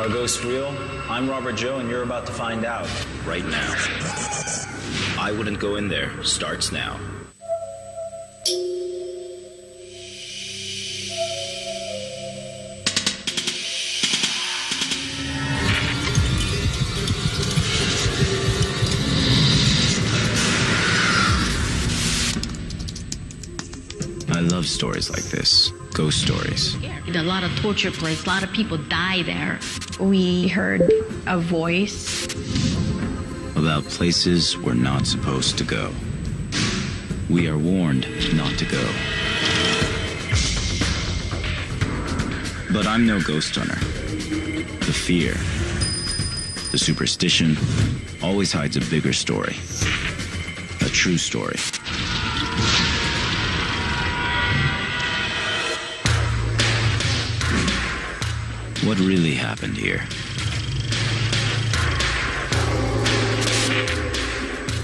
Are ghosts real? I'm Robert Joe, and you're about to find out. Right now. I Wouldn't Go In There starts now. I love stories like this. Ghost stories. A lot of torture places, a lot of people die there. We heard a voice. About places we're not supposed to go. We are warned not to go. But I'm no ghost hunter. The fear, the superstition, always hides a bigger story. A true story. What really happened here?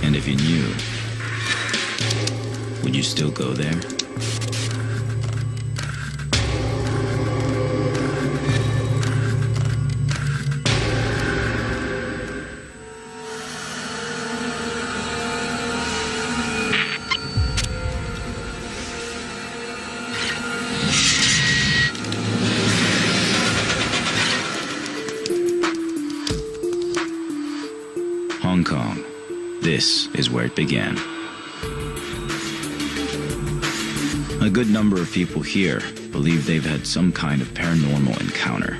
And if you knew, would you still go there? Hong Kong. This is where it began. A good number of people here believe they've had some kind of paranormal encounter.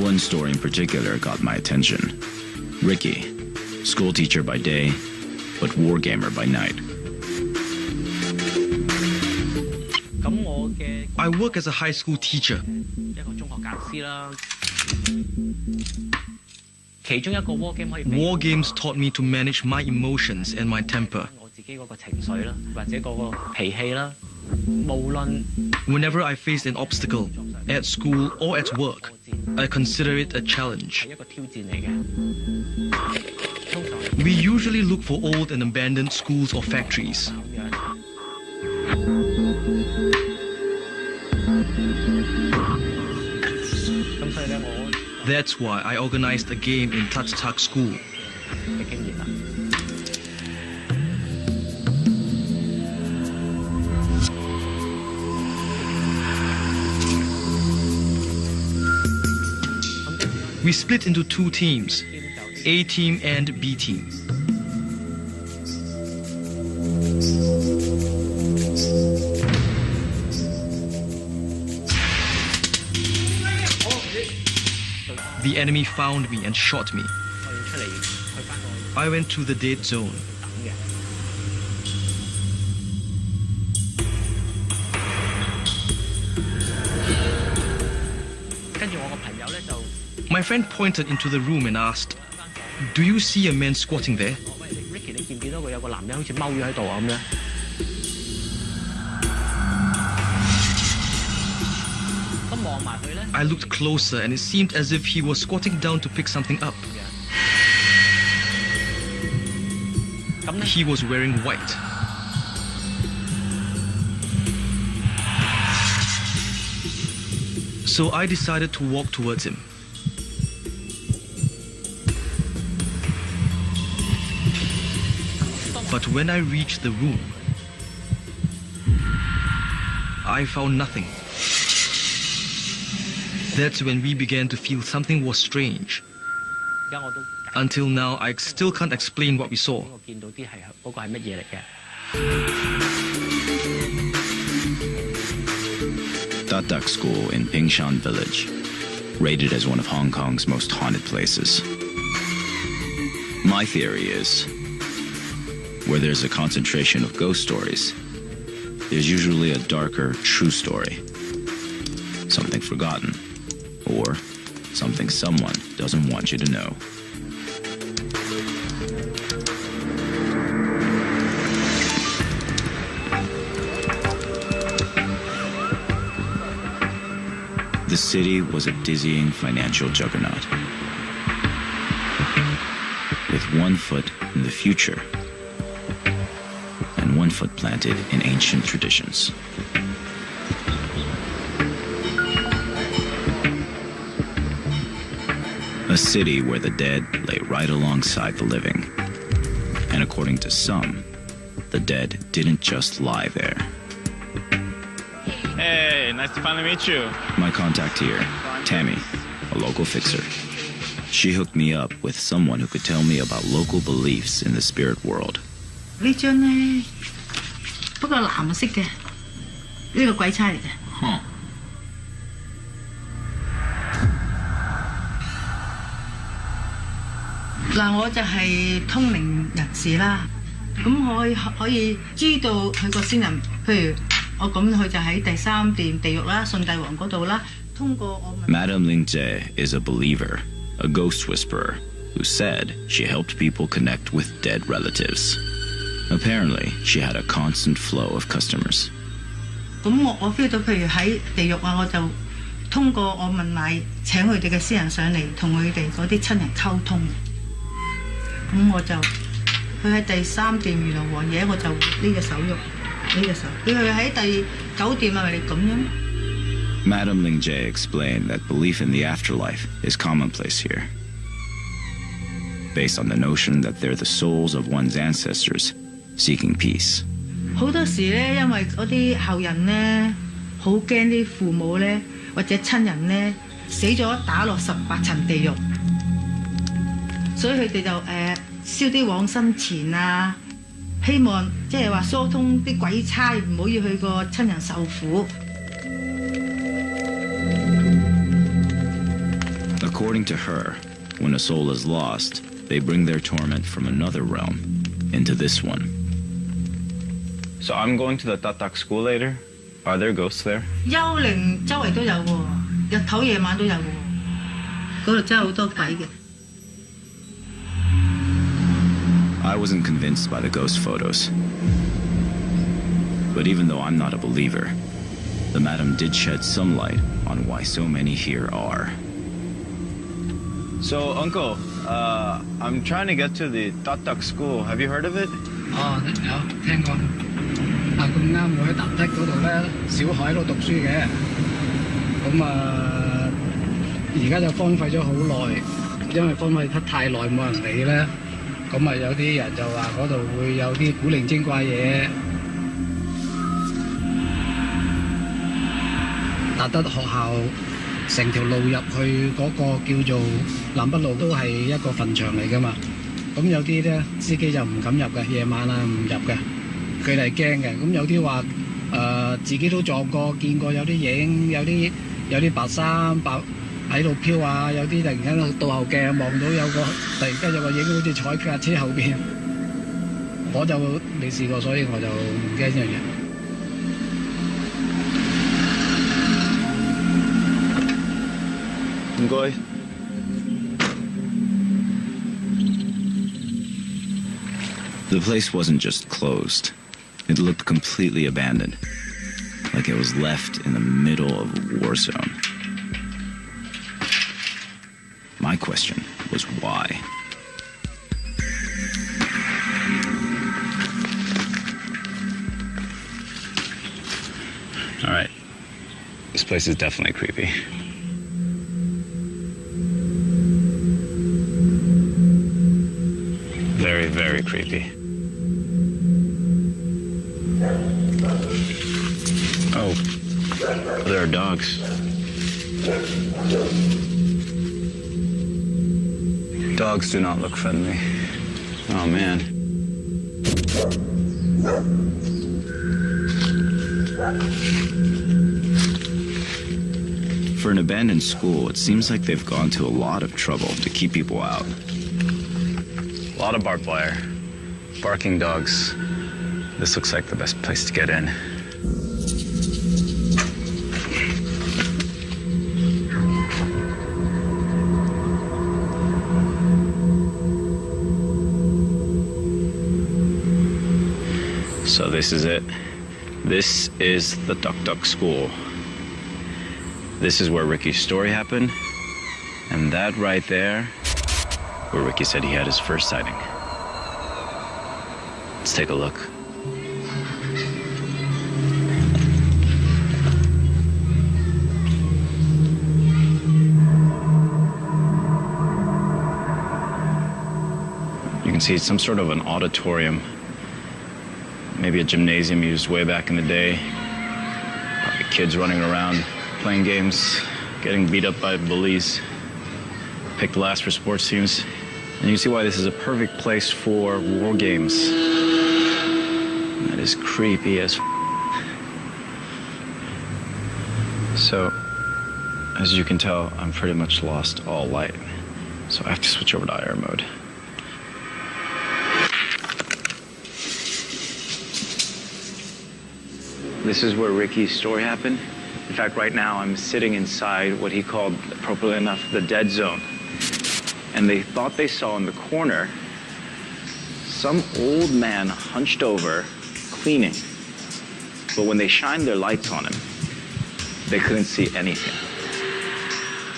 One story in particular got my attention. Ricky, schoolteacher by day, but wargamer by night. I work as a high school teacher. War games taught me to manage my emotions and my temper. Whenever I faced an obstacle, at school or at work, I consider it a challenge. We usually look for old and abandoned schools or factories. That's why I organized a game in Tat Tak School. We split into two teams, A team and B team. The enemy found me and shot me. I went to the dead zone. My friend pointed into the room and asked, "Do you see a man squatting there?" I looked closer and it seemed as if he was squatting down to pick something up. He was wearing white. So I decided to walk towards him. But when I reached the room, I found nothing. That's when we began to feel something was strange. Until now, I still can't explain what we saw. Tat Tak School in Pingshan Village, rated as one of Hong Kong's most haunted places. My theory is, where there's a concentration of ghost stories, there's usually a darker, true story. Something forgotten, or something someone doesn't want you to know. The city was a dizzying financial juggernaut. With 1 foot in the future and 1 foot planted in ancient traditions. A city where the dead lay right alongside the living. And according to some, the dead didn't just lie there. Hey, nice to finally meet you. My contact here, Tammy, a local fixer. She hooked me up with someone who could tell me about local beliefs in the spirit world. 呢張呢，不過藍色嘅，呢個鬼差嚟嘅。嗱，我就係通靈人士啦，咁我可以知道佢個先人，譬如我咁，佢就喺第3殿地獄啦、順帝王嗰度啦。通過我問 Madame Ling Jie is a believer, a ghost whisperer, who said she helped people connect with dead relatives. Apparently, she had a constant flow of customers. 咁我 feel 到，譬如喺地獄啊，我就通過我問埋請佢哋嘅先人上嚟，同佢哋嗰啲親人溝通。咁我就佢喺第3殿魚龍王爺，我就呢隻手喐，呢隻手。佢喺第9殿係咪咁樣？ Madame Ling Jie explained that belief in the afterlife is commonplace here, based on the notion that they're the souls of one's ancestors seeking peace. 好多時咧，因為嗰啲後人咧，好驚啲父母咧或者親人咧死咗打落18層地獄，所以佢哋就燒啲往生錢啊，希望即係話疏通啲鬼差，唔好要佢個親人受苦。According to her, when a soul is lost, they bring their torment from another realm into this one. So I'm going to the Tatak school later. Are there ghosts there? 幽靈周圍都有喎，日頭夜晚都有喎，嗰度真係好多鬼嘅。I wasn't convinced by the ghost photos. But even though I'm not a believer, the madam did shed some light on why so many here are. So, Uncle, I'm trying to get to the Tatak school. Have you heard of it? 哦，有聽過。啊，咁啱我喺達德嗰度咧，小海度讀書嘅。咁而家就荒廢咗好耐，因為荒廢得太耐冇人理咧。咁有啲人就話嗰度會有啲古靈精怪嘢。達德學校成條路入去嗰個叫做南北路都係一個墳場嚟㗎嘛。咁有啲咧司機就唔敢入嘅，夜晚唔入嘅，佢哋驚嘅。咁有啲話自己都撞過，見過有啲影，有啲白衫白喺度飄啊，有啲突然間倒後鏡望到有個突然間有個影好似坐喺架車後邊，我就未試過，所以我就唔驚呢樣嘢。唔該。The place wasn't just closed. It looked completely abandoned, like it was left in the middle of a war zone. My question was why? All right. This place is definitely creepy. Very, very creepy. Oh, there are dogs. Dogs do not look friendly. Oh, man. For an abandoned school, it seems like they've gone to a lot of trouble to keep people out. A lot of barbed wire. Barking dogs. This looks like the best place to get in. So this is it. This is the Tuk Tuk School. This is where Ricky's story happened. And that right there, where Ricky said he had his first sighting. Let's take a look. see it's some sort of an auditorium. Maybe a gymnasium used way back in the day. Probably kids running around, playing games, getting beat up by bullies. Picked last for sports teams. And you see why this is a perfect place for war games. That is creepy as So, as you can tell, I'm pretty much lost all light. So I have to switch over to IR mode. This is where Ricky's story happened. In fact, right now I'm sitting inside what he called, appropriately enough, the dead zone. And they thought they saw in the corner some old man hunched over, cleaning. But when they shined their lights on him, they couldn't see anything.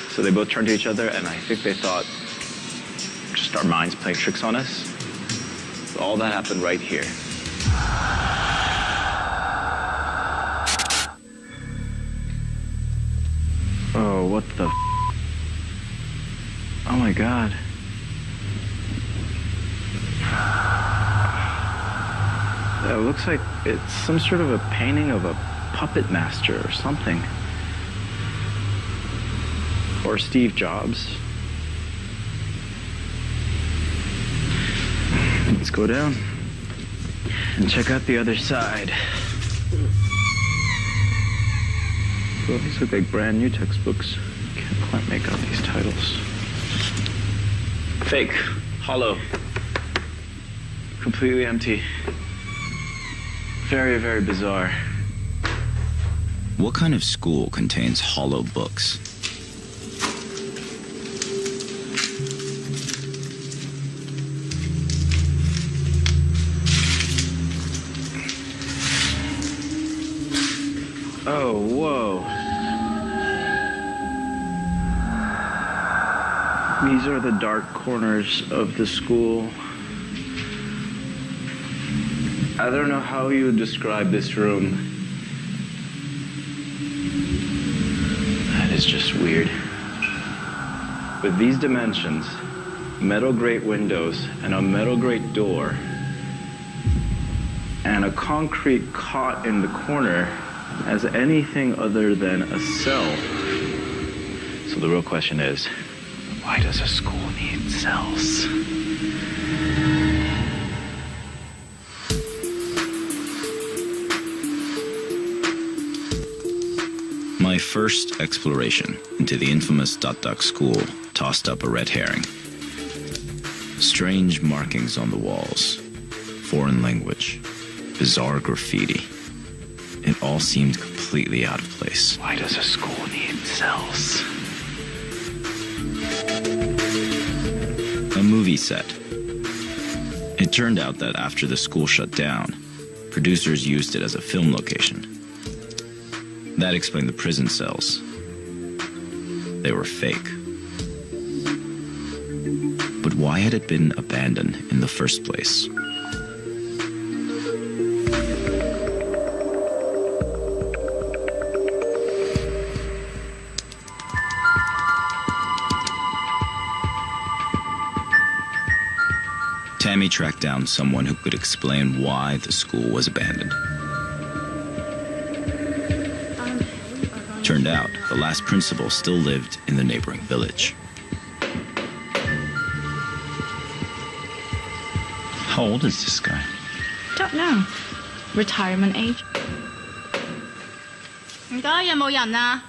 So they both turned to each other, and I think they thought, just our minds playing tricks on us. So all that happened right here. Oh, what the Oh my God. It looks like it's some sort of a painting of a puppet master or something. Or Steve Jobs. Let's go down and check out the other side. Well, these look like brand new textbooks. Can't quite make out these titles. Fake, hollow, completely empty. Very, very bizarre. What kind of school contains hollow books? Oh, whoa. These are the dark corners of the school. I don't know how you would describe this room. That is just weird. With these dimensions, metal grate windows and a metal grate door, and a concrete cot in the corner as anything other than a cell. So the real question is, why does a school need cells? My first exploration into the infamous Duck School tossed up a red herring. Strange markings on the walls, foreign language, bizarre graffiti. It all seemed completely out of place. Why does a school need cells? A movie set. It turned out that after the school shut down, producers used it as a film location. That explained the prison cells. They were fake. But why had it been abandoned in the first place? Tammy tracked down someone who could explain why the school was abandoned. Turned out, the last principal still lived in the neighboring village. How old is this guy? Don't know. Retirement age. 唔該，有冇人啊？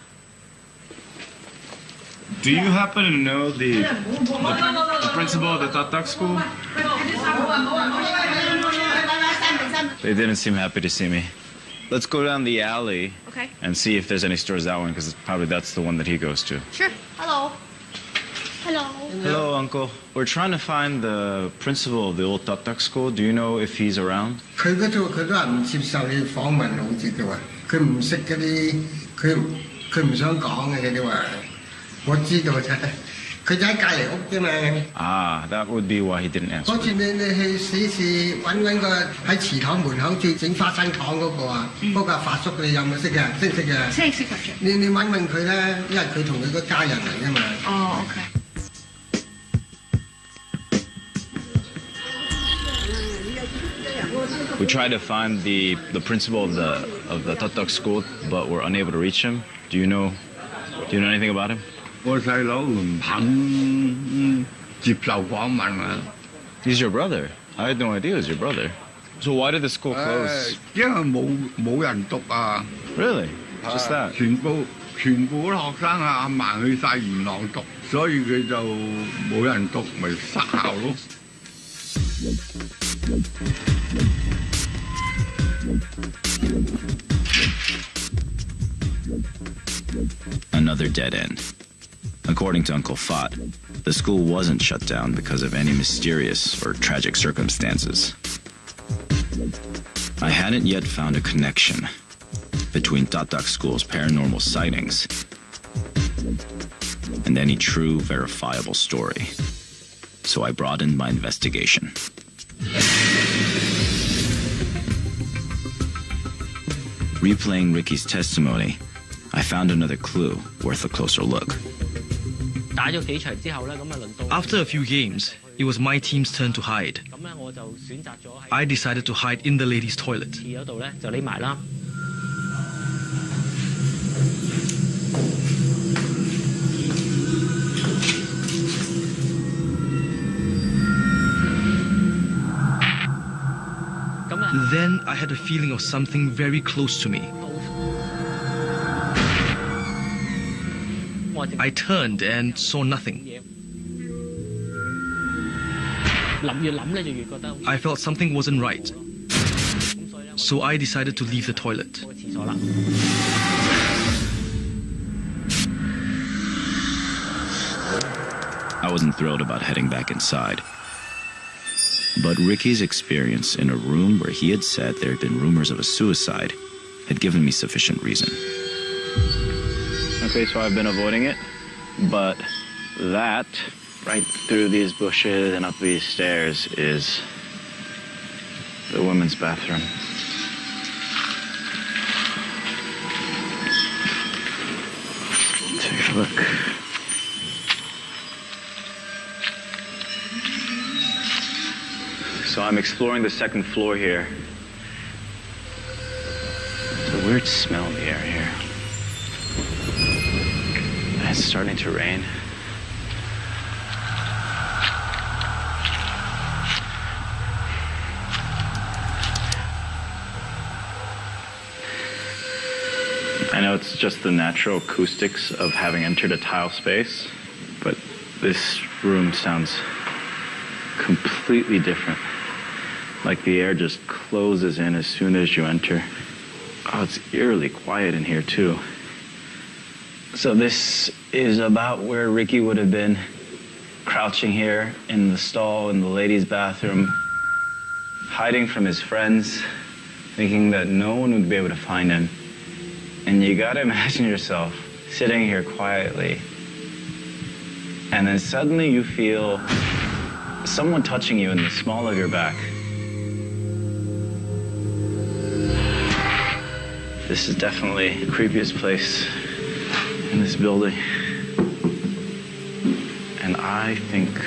Do you happen to know the principal of the Duck School? They didn't seem happy to see me. Let's go down the alley Okay. and see if there's any stores that one, because probably that's the one that he goes to. Sure. Hello. Hello. Hello, Uncle. We're trying to find the principal of the old Duck School. Do you know if he's around? 佢嗰度佢都係唔接受你訪問，好似佢話佢唔識嗰啲，佢唔想講嘅嗰啲話，我知道啫。佢就喺隔離屋啫嘛。Ah, that would be why he didn't answer. 嗰次你去試試揾個喺祠堂門口最整花生糖嗰個啊，嗰個發叔你有冇識嘅？識唔識嘅？識㗎。你問問佢咧，因為佢同佢個家人嚟㗎嘛。哦，OK。We tried to find the principal of the Tok school, but we're unable to reach him. Do you know anything about him? 我細佬唔肯接受訪問啊。He's your brother. I had no idea he was your brother. So why did the school close? 因為冇人讀啊。Really? Just that? 全部學生啊，阿嫲去晒元朗讀，所以佢就冇人讀，咪失效咯。Another dead end. According to Uncle Fat, the school wasn't shut down because of any mysterious or tragic circumstances. I hadn't yet found a connection between Tok School's paranormal sightings and any true verifiable story. So I broadened my investigation. Replaying Ricky's testimony, I found another clue worth a closer look. After a few games, it was my team's turn to hide. I decided to hide in the ladies' toilet. Then I had a feeling of something very close to me. I turned and saw nothing. I felt something wasn't right. So I decided to leave the toilet. I wasn't thrilled about heading back inside. But Ricky's experience in a room where he had said there had been rumors of a suicide had given me sufficient reason. Okay, so I've been avoiding it, but that right through these bushes and up these stairs is the women's bathroom. Take a look. So I'm exploring the second floor here. There's a weird smell in the air here. And it's starting to rain. I know it's just the natural acoustics of having entered a tile space, but this room sounds completely different. Like the air just closes in as soon as you enter. Oh, it's eerily quiet in here too. So this is about where Ricky would have been, crouching here in the stall in the ladies' bathroom, hiding from his friends, thinking that no one would be able to find him. And you gotta imagine yourself sitting here quietly, and then suddenly you feel someone touching you in the small of your back. This is definitely the creepiest place in this building. And I think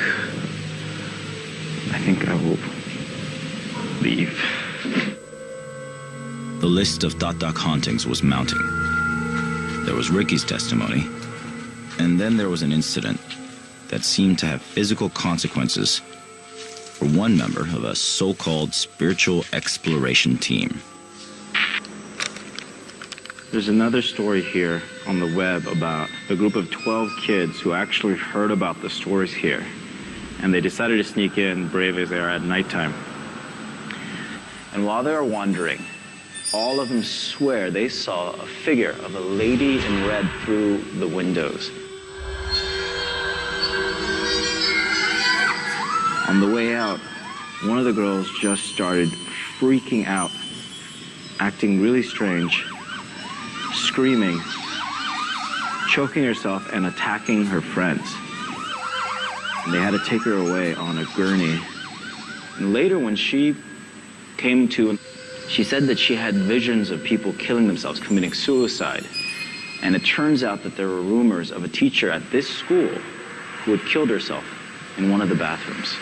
I will leave. The list of Tok hauntings was mounting. There was Ricky's testimony, and then there was an incident that seemed to have physical consequences for one member of a so-called spiritual exploration team. There's another story here on the web about a group of 12 kids who actually heard about the stories here. And they decided to sneak in, brave as they are, at nighttime. And while they were wandering, all of them swear they saw a figure of a lady in red through the windows. On the way out, one of the girls just started freaking out, acting really strange, screaming, choking herself, and attacking her friends. And they had to take her away on a gurney. And later, when she came to, she said that she had visions of people killing themselves, committing suicide. And it turns out that there were rumors of a teacher at this school who had killed herself in one of the bathrooms.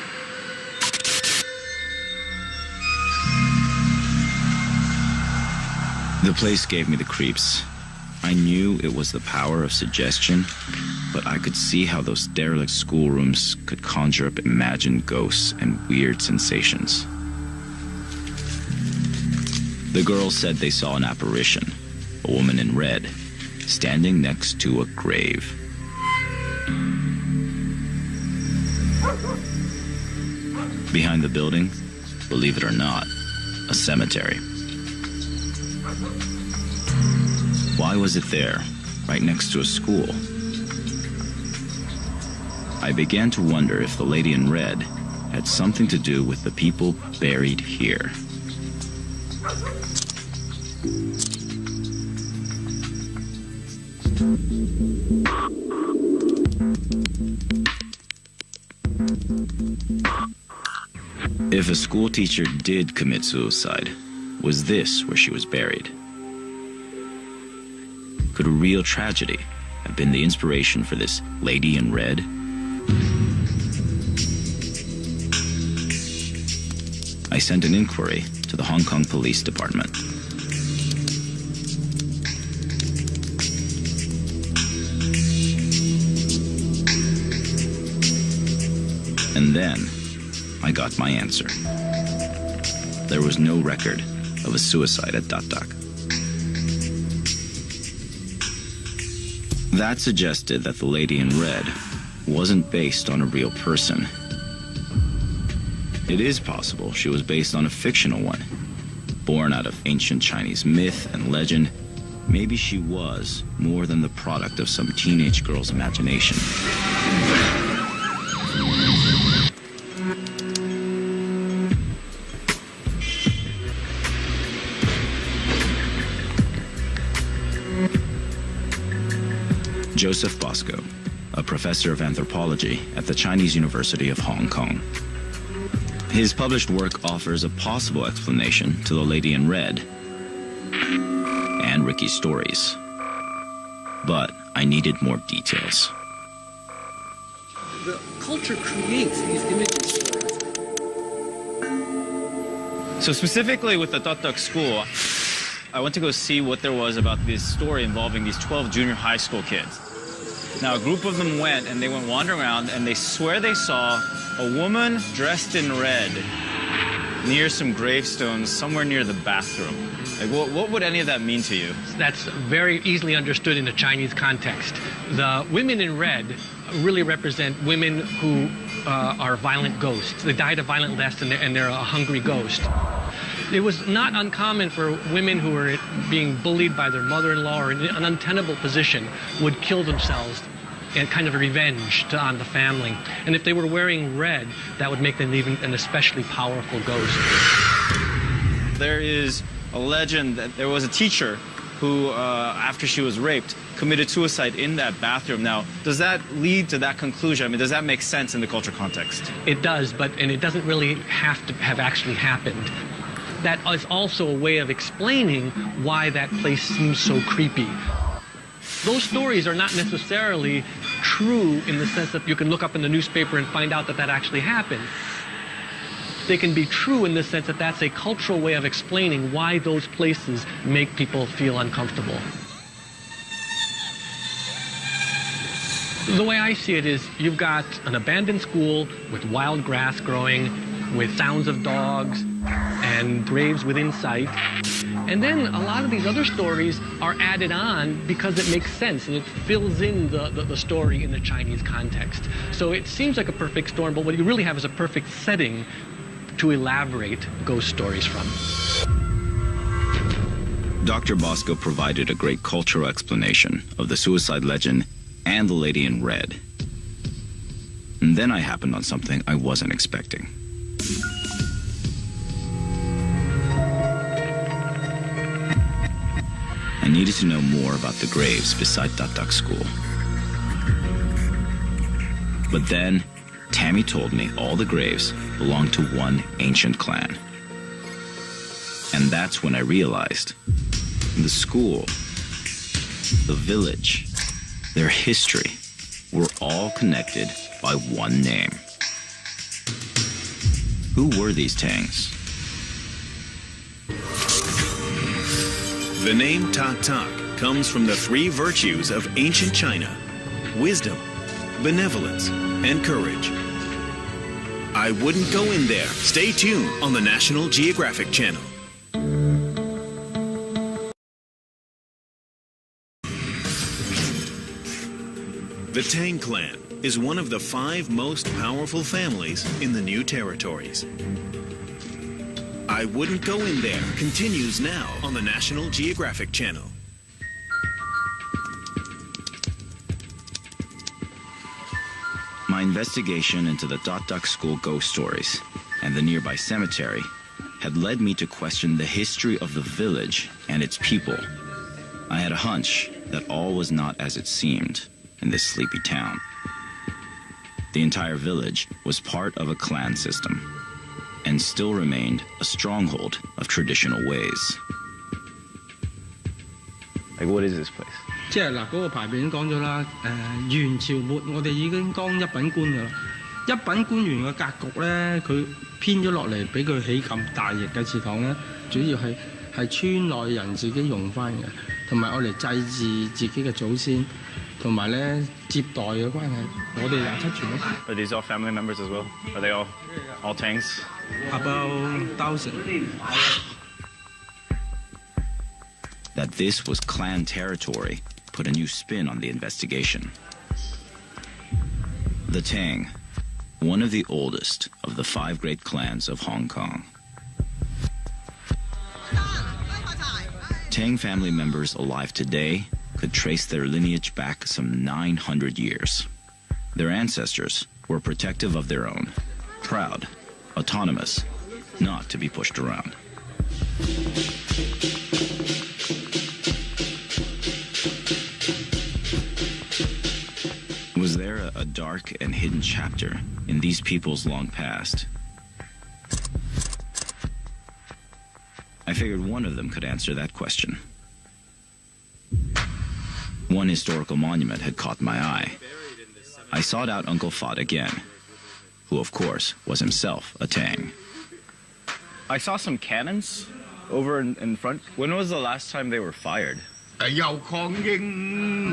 The place gave me the creeps. I knew it was the power of suggestion, but I could see how those derelict schoolrooms could conjure up imagined ghosts and weird sensations. The girls said they saw an apparition, a woman in red, standing next to a grave. Behind the building, believe it or not, a cemetery. Why was it there, right next to a school? I began to wonder if the lady in red had something to do with the people buried here. If a school teacher did commit suicide, was this where she was buried? Could a real tragedy have been the inspiration for this lady in red? I sent an inquiry to the Hong Kong Police Department. And then I got my answer. There was no record of a suicide at Dat Tak. That suggested that the lady in red wasn't based on a real person. It is possible she was based on a fictional one, born out of ancient Chinese myth and legend. Maybe she was more than the product of some teenage girl's imagination. Joseph Bosco, a professor of anthropology at the Chinese University of Hong Kong. His published work offers a possible explanation to the lady in red and Ricky's stories. But I needed more details. The culture creates these images for us. So specifically with the Dat Tak school, I went to go see what there was about this story involving these 12 junior high school kids. Now, a group of them went, and they went wandering around, and they swear they saw a woman dressed in red near some gravestones somewhere near the bathroom. Like, what would any of that mean to you? That's very easily understood in the Chinese context. The women in red really represent women who are violent ghosts. They died a violent death, and they're a hungry ghost. It was not uncommon for women who were being bullied by their mother-in-law or in an untenable position would kill themselves and kind of a revenge on the family. And if they were wearing red, that would make them even an especially powerful ghost. There is a legend that there was a teacher who, after she was raped, committed suicide in that bathroom. Now, does that lead to that conclusion? I mean, does that make sense in the cultural context? It does, and it doesn't really have to have actually happened. That is also a way of explaining why that place seems so creepy. Those stories are not necessarily true in the sense that you can look up in the newspaper and find out that that actually happened. They can be true in the sense that that's a cultural way of explaining why those places make people feel uncomfortable. The way I see it is you've got an abandoned school with wild grass growing, with sounds of dogs and graves within sight. And then a lot of these other stories are added on because it makes sense and it fills in the story in the Chinese context. So it seems like a perfect storm, but what you really have is a perfect setting to elaborate ghost stories from. Dr. Bosco provided a great cultural explanation of the suicide legend and the lady in red. And then I happened on something I wasn't expecting. I needed to know more about the graves beside Dat Tak school. But then, Tammy told me all the graves belonged to one ancient clan. And that's when I realized the school, the village, their history were all connected by one name. Who were these Tangs? The name Tak Tak comes from the three virtues of ancient China: wisdom, benevolence, and courage. I wouldn't go in there. Stay tuned on the National Geographic Channel. The Tang clan is one of the 5 most powerful families in the New Territories. I Wouldn't Go In There continues now on the National Geographic Channel. My investigation into the Tak Tak school ghost stories and the nearby cemetery had led me to question the history of the village and its people. I had a hunch that all was not as it seemed in this sleepy town. The entire village was part of a clan system and still remained a stronghold of traditional ways. Like, what is this place? 即係嗱，嗰個牌匾已經講咗啦。元朝末我哋已經當一品官㗎啦。一品官員嘅格局咧，佢編咗落嚟，俾佢起咁大型嘅祠堂咧，主要係村內人自己用翻嘅，同埋我嚟祭祀自己嘅祖先，同埋咧接待嘅關係。我哋27傳咯。Are these all family members as well? Are they all Tangs? About 1,000. That this was clan territory put a new spin on the investigation. The Tang, one of the oldest of the 5 great clans of Hong Kong. Tang family members alive today could trace their lineage back some 900 years. Their ancestors were protective of their own, proud, autonomous, not to be pushed around. Was there a dark and hidden chapter in these people's long past? I figured one of them could answer that question. One historical monument had caught my eye. I sought out Uncle Fat again, who of course was himself a Tang. I saw some cannons over in front. When was the last time they were fired? 又抗英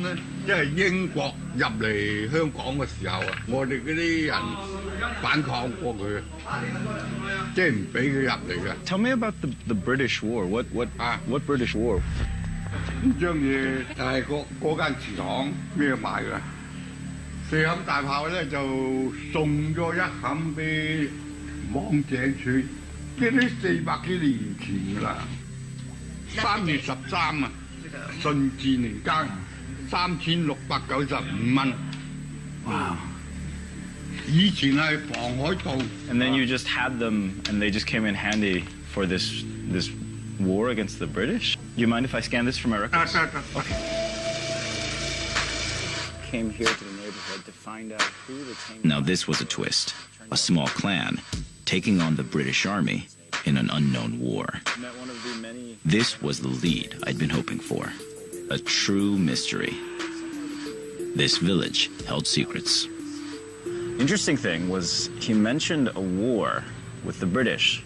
咧，即係英國入嚟香港嘅時候啊，我哋嗰啲人反抗過佢，即係唔俾佢入嚟嘅。Tell me about the British War. What British War? 呢張嘢就係嗰間祠堂孭埋㗎。4冚大炮咧就送咗1冚俾望井村，即係呢400幾年前㗎啦。3月13啊，順治年間3695蚊。Wow. 以前係防海道。And then you just had them, and they just came in handy for this war against the British. Do you mind if I scan this for my records? Okay. Came here to the neighborhood to find out who the Tang. Now this was a twist. A small clan taking on the British Army in an unknown war. This was the lead I'd been hoping for. A true mystery. This village held secrets. Interesting thing was he mentioned a war with the British.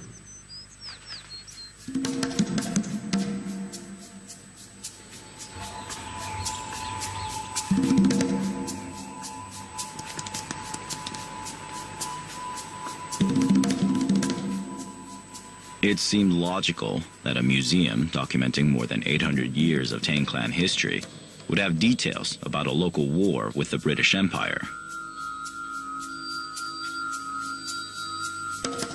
It seemed logical that a museum documenting more than 800 years of Tang clan history would have details about a local war with the British Empire.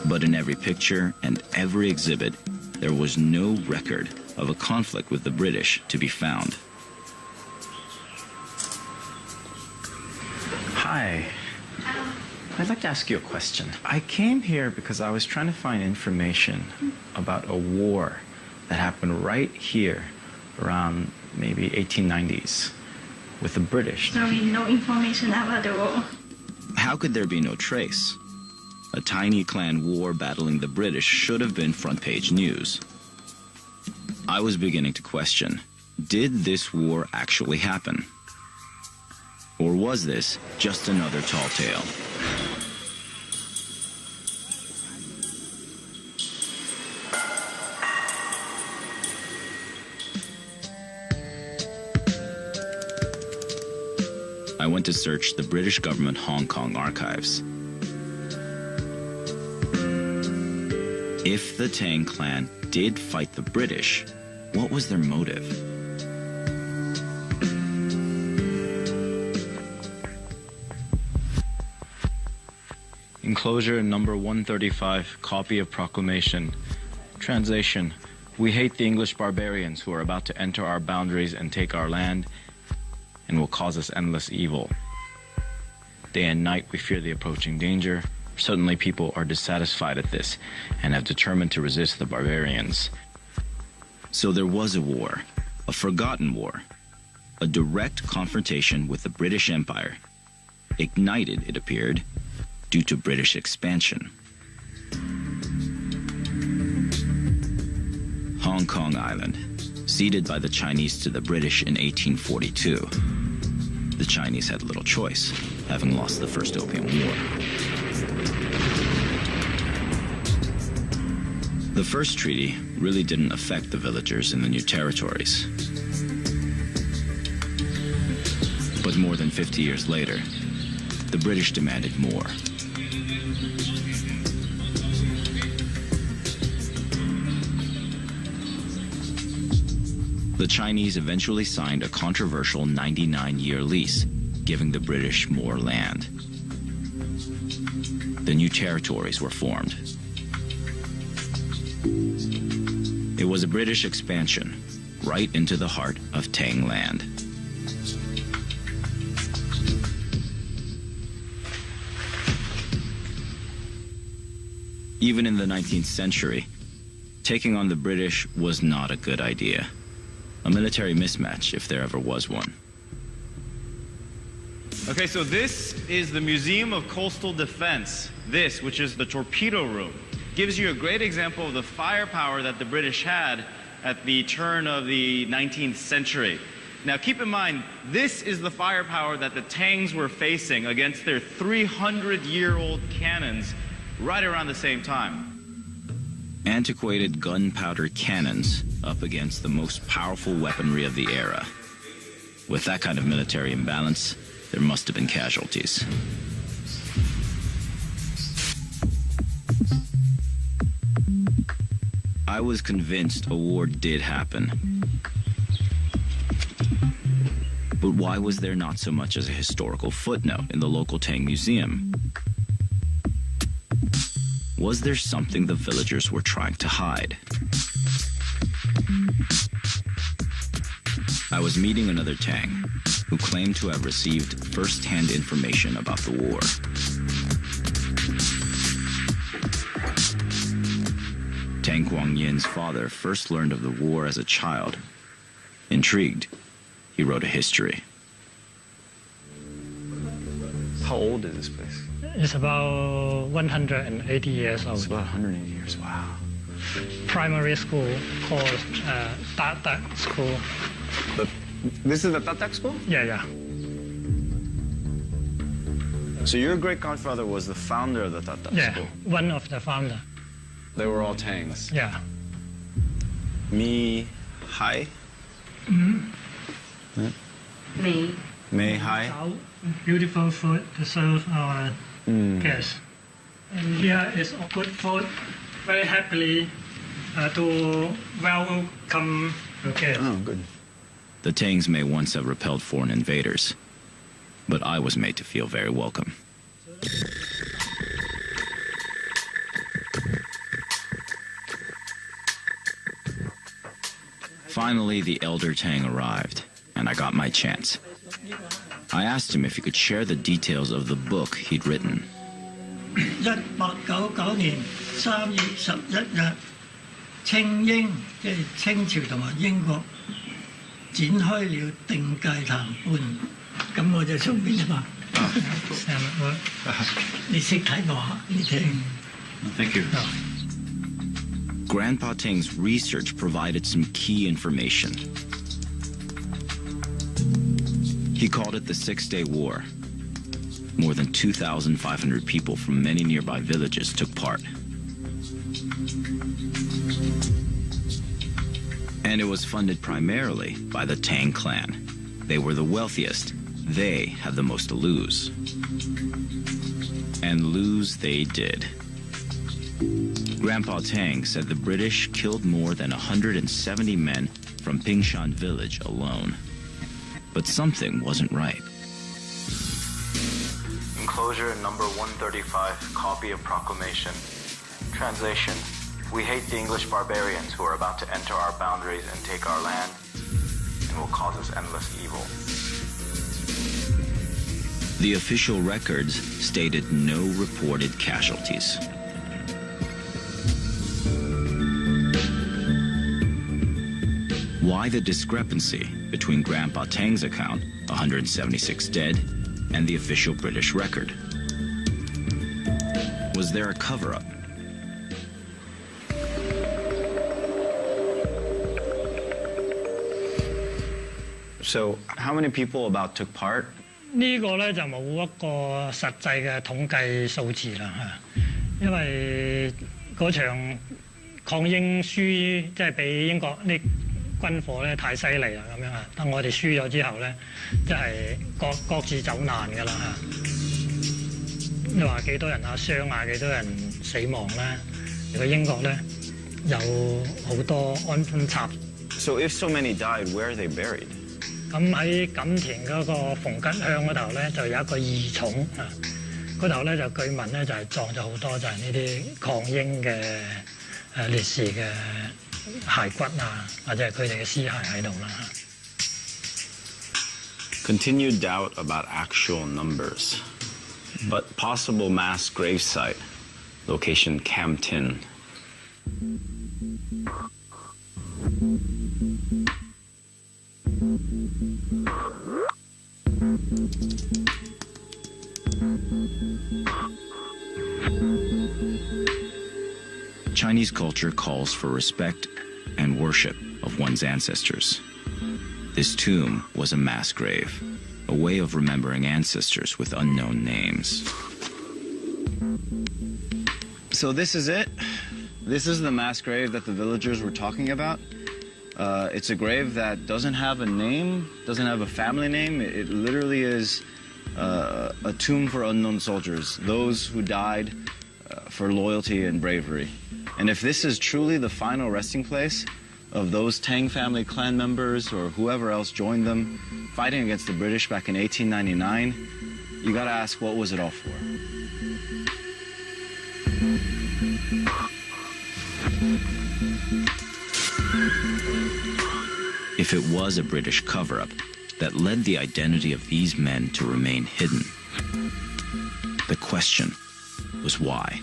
But in every picture and every exhibit, there was no record of a conflict with the British to be found. Hi. I'd like to ask you a question. I came here because I was trying to find information about a war that happened right here around maybe 1890s with the British. Sorry, no information about the war. How could there be no trace? A tiny clan war battling the British should have been front-page news. I was beginning to question, did this war actually happen? Or was this just another tall tale? I went to search the British government Hong Kong archives. If the Tang clan did fight the British, what was their motive? Enclosure number 135, copy of proclamation. Translation: we hate the English barbarians who are about to enter our boundaries and take our land and will cause us endless evil. Day and night we fear the approaching danger. Suddenly people are dissatisfied at this and have determined to resist the barbarians. So there was a war, a forgotten war, a direct confrontation with the British Empire, ignited, it appeared, due to British expansion. Hong Kong Island, ceded by the Chinese to the British in 1842. The Chinese had little choice, having lost the First Opium War. The first treaty really didn't affect the villagers in the new territories. But more than 50 years later, the British demanded more. The Chinese eventually signed a controversial 99-year lease, giving the British more land. The new territories were formed. It was a British expansion, right into the heart of Tang land. Even in the 19th century, taking on the British was not a good idea. A military mismatch, if there ever was one. Okay, so this is the Museum of Coastal Defense. This, which is the torpedo room, gives you a great example of the firepower that the British had at the turn of the 19th century. Now keep in mind, this is the firepower that the Tangs were facing against their 300-year-old cannons right around the same time. Antiquated gunpowder cannons up against the most powerful weaponry of the era. With that kind of military imbalance, there must have been casualties. I was convinced a war did happen. But why was there not so much as a historical footnote in the local Tang museum? Was there something the villagers were trying to hide? I was meeting another Tang who claimed to have received first-hand information about the war. Tang Guangyin's father first learned of the war as a child. Intrigued, he wrote a history. How old is this place? It's about 180 years old. It's about 180 years, wow. Primary school called Tatak School. This is the Tatak school? Yeah. So your great-grandfather was the founder of the Tatak school? Yeah, one of the founder. They were all Tangs? Yeah. Mi Hai? Mm-hmm. Yeah. Mei Hai? Beautiful food to serve our guests. And here is a good food, very happily to welcome the guests. Oh, good. The Tangs may once have repelled foreign invaders, but I was made to feel very welcome. Finally, the elder Tang arrived, and I got my chance. I asked him if he could share the details of the book he'd written. 1899年3月11日，清英即係清朝同埋英國展開了定界談判，咁我就送俾你嘛。你識睇我，你聽。Thank you. Grandpa Tang's research provided some key information. He called it the Six-Day War. More than 2,500 people from many nearby villages took part. And it was funded primarily by the Tang clan. They were the wealthiest, they have the most to lose. And lose they did. Grandpa Tang said the British killed more than 170 men from Pingshan village alone. But something wasn't right. Enclosure number 135, copy of proclamation. Translation: we hate the English barbarians who are about to enter our boundaries and take our land and will cause us endless evil. The official records stated no reported casualties. Why the discrepancy between Grandpa Tang's account, 176 dead, and the official British record? Was there a cover-up? So, how many people about took part? 呢個咧就冇一個實際嘅統計數字啦嚇，因為嗰場抗英輸即係俾英國啲軍火咧太犀利啦咁樣啊，等我哋輸咗之後咧，即係各自走難㗎啦嚇。你話幾多人啊傷啊，幾多人死亡咧？個英國咧有好多安插。So if so many died, where are they buried? 咁喺錦田嗰個馮吉鄉嗰頭咧，就有一個義冢啊，嗰頭咧就據聞咧就係葬咗好多就係呢啲抗英嘅烈士嘅骸骨啊，或者係佢哋嘅屍骸喺度啦。Continued doubt about actual numbers, but possible mass gravesite, location Campton. Chinese culture calls for respect and worship of one's ancestors. This tomb was a mass grave, a way of remembering ancestors with unknown names. So this is it? This is the mass grave that the villagers were talking about? It's a grave that doesn't have a name, doesn't have a family name. It literally is a tomb for unknown soldiers, those who died for loyalty and bravery. And if this is truly the final resting place of those Tang family clan members or whoever else joined them fighting against the British back in 1899, you gotta ask, what was it all for? If it was a British cover-up that led the identity of these men to remain hidden, the question was why?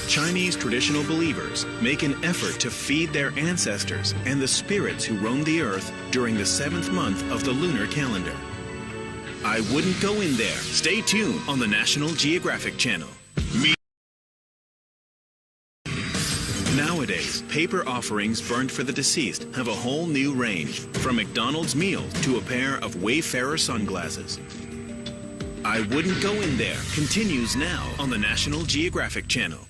Chinese traditional believers make an effort to feed their ancestors and the spirits who roam the earth during the 7th month of the lunar calendar. I wouldn't go in there. Stay tuned on the National Geographic Channel. Nowadays, paper offerings burned for the deceased have a whole new range, from McDonald's meal to a pair of Wayfarer sunglasses. I Wouldn't Go In There continues now on the National Geographic Channel.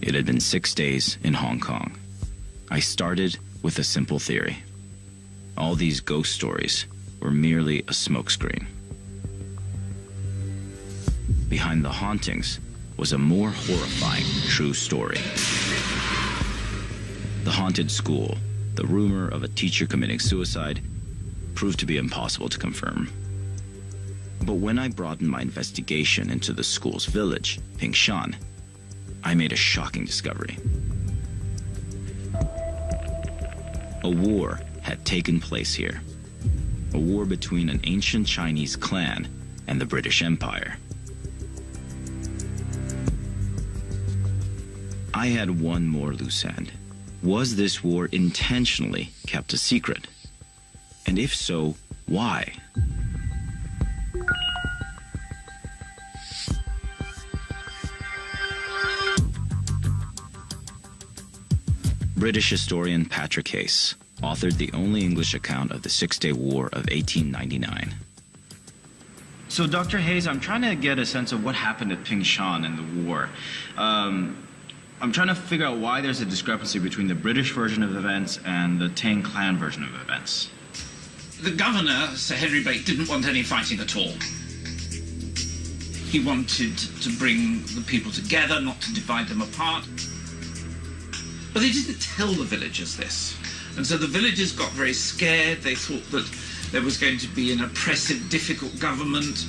It had been 6 days in Hong Kong. I started with a simple theory. All these ghost stories were merely a smokescreen. Behind the hauntings was a more horrifying true story. The haunted school, the rumor of a teacher committing suicide, proved to be impossible to confirm. But when I broadened my investigation into the school's village, Pingshan, I made a shocking discovery. A war had taken place here. A war between an ancient Chinese clan and the British Empire. I had one more loose end. Was this war intentionally kept a secret? And if so, why? British historian Patrick Hayes authored the only English account of the Six-Day War of 1899. So, Dr. Hayes, I'm trying to get a sense of what happened at Pingshan in the war. I'm trying to figure out why there's a discrepancy between the British version of events and the Tang clan version of events. The governor, Sir Henry Blake, didn't want any fighting at all. He wanted to bring the people together, not to divide them apart. But they didn't tell the villagers this. And so the villagers got very scared. They thought that there was going to be an oppressive, difficult government.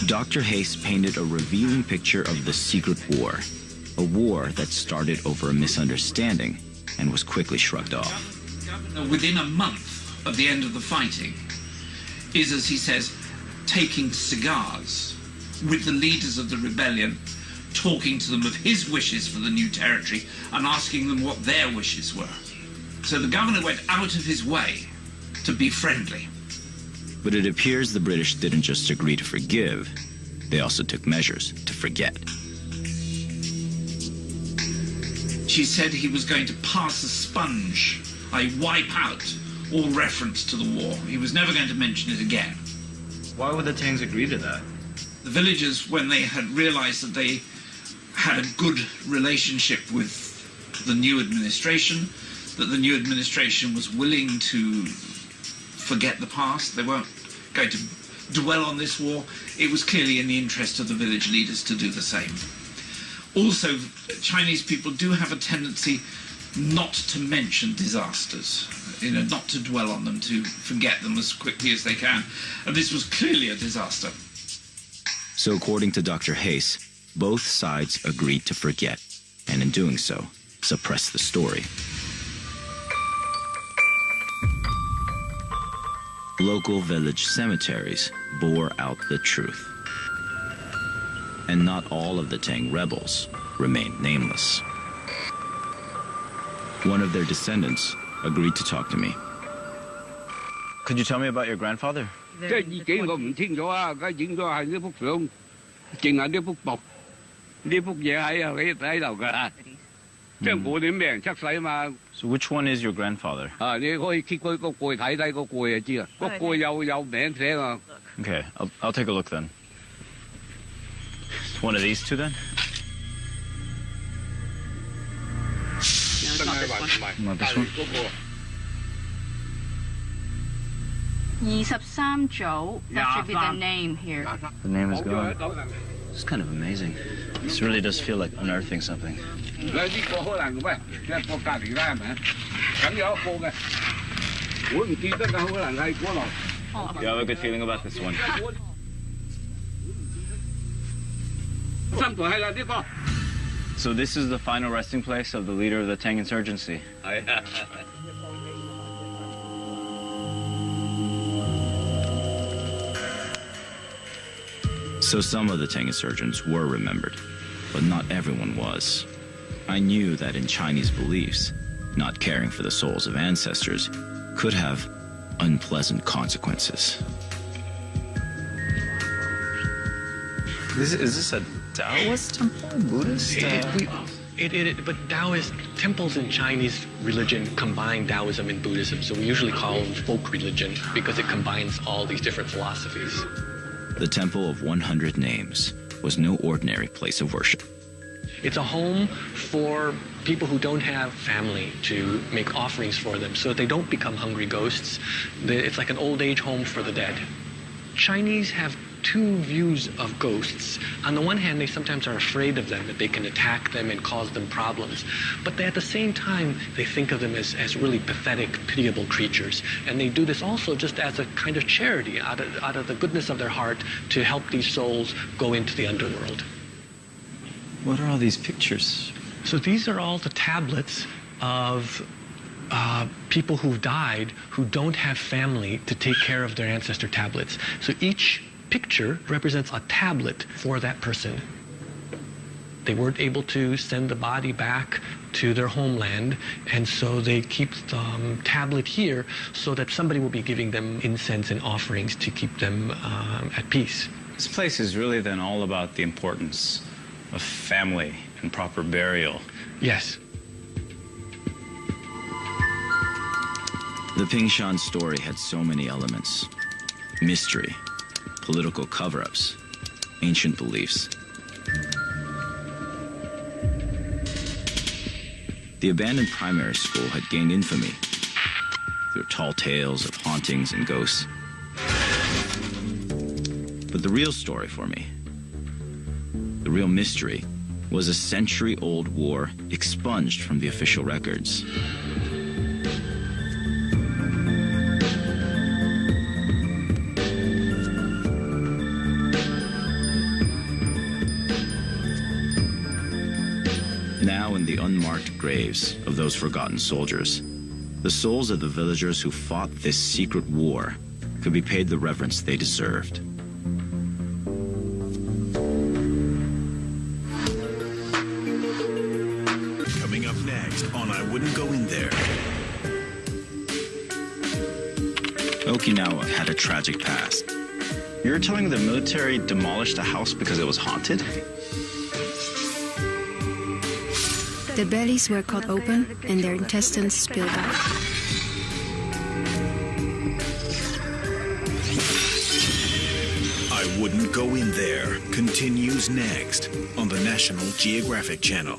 Dr. Hayes painted a revealing picture of the secret war, a war that started over a misunderstanding and was quickly shrugged off. The governor, within a month of the end of the fighting, is, as he says, taking cigars with the leaders of the rebellion, talking to them of his wishes for the new territory and asking them what their wishes were. So the governor went out of his way to be friendly. But it appears the British didn't just agree to forgive, they also took measures to forget. She said he was going to pass a sponge, wipe out all reference to the war. He was never going to mention it again. Why would the Tangs agree to that? The villagers, when they had realized that they had a good relationship with the new administration, that the new administration was willing to forget the past, they weren't going to dwell on this war, it was clearly in the interest of the village leaders to do the same. Also, Chinese people do have a tendency not to mention disasters, not to dwell on them, to forget them as quickly as they can. And this was clearly a disaster. So according to Dr. Hayes, both sides agreed to forget, and in doing so, suppress the story. Local village cemeteries bore out the truth. And not all of the Tang rebels remained nameless. One of their descendants agreed to talk to me. Could you tell me about your grandfather? 即係已經我唔清楚啊，而家影咗係呢幅相，淨係呢幅布，呢幅嘢喺度㗎。即係我哋咩人出世啊嘛。So which one is your grandfather? 啊，你可以揭佢個蓋睇睇個蓋就知啦。個蓋有名寫啊。Okay, I'll take a look then. One of these two then? Not this one? 23組 that should be the name here. The name is gone. It's kind of amazing. This really does feel like unearthing something. 呢個可能喂，一個隔離啦，係咪？咁有一個嘅，我唔記得㗎，可能係嗰度。You have a good feeling about this one? 三台係啦，呢個。So this is the final resting place of the leader of the Tang insurgency. 係啊。So some of the Tang insurgents were remembered, but not everyone was. I knew that in Chinese beliefs, not caring for the souls of ancestors could have unpleasant consequences. Is this a Taoist temple? Buddhist? But Taoist temples in Chinese religion combine Taoism and Buddhism, so we usually call them folk religion because it combines all these different philosophies. The Temple of 100 Names was no ordinary place of worship. It's a home for people who don't have family to make offerings for them so that they don't become hungry ghosts. It's like an old age home for the dead. Chinese have two views of ghosts. On the one hand, they sometimes are afraid of them, that they can attack them and cause them problems. But at the same time, they think of them as really pathetic, pitiable creatures. And they do this also just as a kind of charity, out of the goodness of their heart, to help these souls go into the underworld. What are all these pictures? So these are all the tablets of people who've died who don't have family to take care of their ancestor tablets. So each picture represents a tablet for that person. They weren't able to send the body back to their homeland, and so they keep the tablet here so that somebody will be giving them incense and offerings to keep them at peace. This place is really then all about the importance of family and proper burial. Yes. The Pingshan story had so many elements: mystery, political cover-ups, ancient beliefs. The abandoned primary school had gained infamy through tall tales of hauntings and ghosts. But the real story for me, the real mystery, was a century-old war expunged from the official records. Now in the unmarked graves of those forgotten soldiers, the souls of the villagers who fought this secret war could be paid the reverence they deserved. Coming up next on I Wouldn't Go In There. Okinawa had a tragic past. You're telling me the military demolished a house because it was haunted? Their bellies were cut open and their intestines spilled out. I Wouldn't Go In There continues next on the National Geographic Channel.